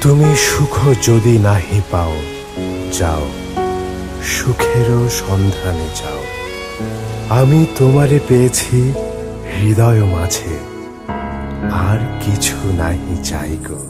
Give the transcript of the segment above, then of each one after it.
তুমি সুখ যদি নাহি পাও, যাও সুখেরও সন্ধানে যাও। আমি তোমারে পেয়েছি হৃদয় মাঝে, আর কিছু নাহি চাই গো।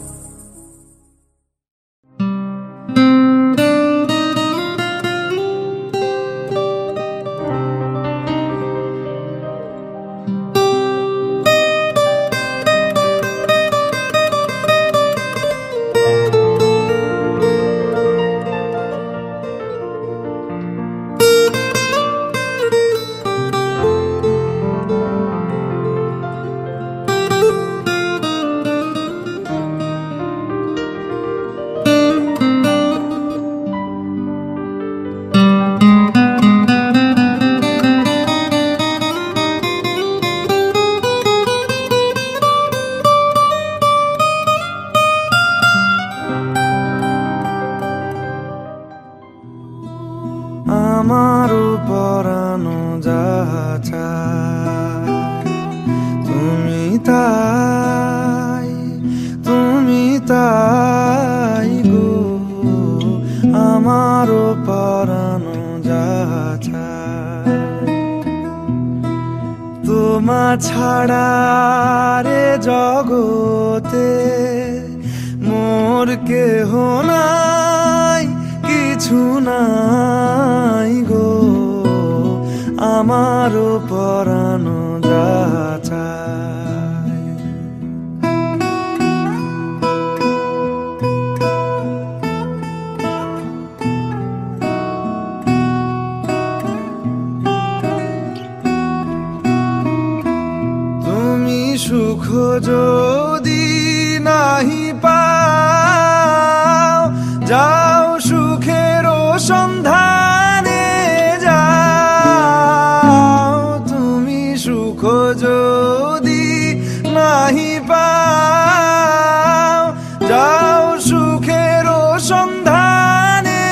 আমারও পরানো যাহা চায়, তুমি তাই গো। আমারও পরানো যাহা চায়, তোমা ছাড়া রে জগতে মোর কেহ নাই, কিছু নাই গো। আমারও পরানো যাহা চায়। তুমি সুখ যদি নাহি পাও, যাও সুখেরও সন্ধানে যাও। তুমি সুখ যদি নাহি পাও, যাও সুখেরও সন্ধানে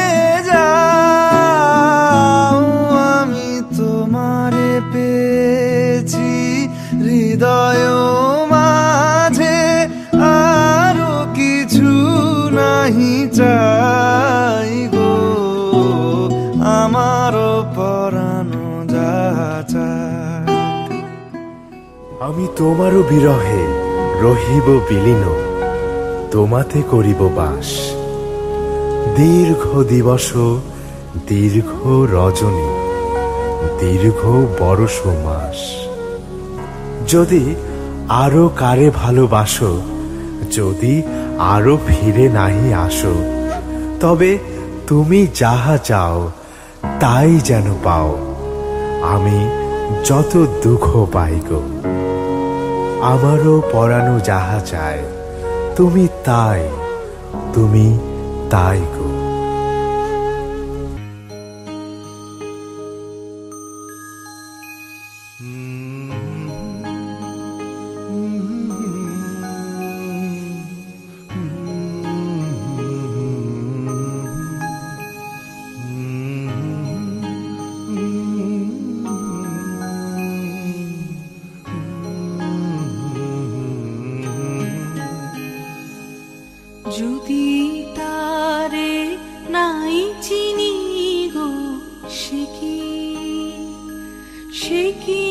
যাও। আমি তোমারে পেয়েছি হৃদয় মাঝে, আরো কিছু নাহি চাই গো। আমারও পরানো যাহা চায়। আমি তোমারও বিরহে রহিব বিলীন, তোমাতে করিব বাস। দীর্ঘ দিবস, দীর্ঘ রজনী, দীর্ঘ বরষ মাস। যদি আরো কারে ভালোবাসো, যদি আরো ফিরে নাহি আসো, তবে তুমি যাহা চাও তাই যেন পাও। আমি যত দুঃখ পাই গো। আমারও পরানো যাহা চায়, তুমি তাই গো। যদি তারে নাই চিনি গো, সে কি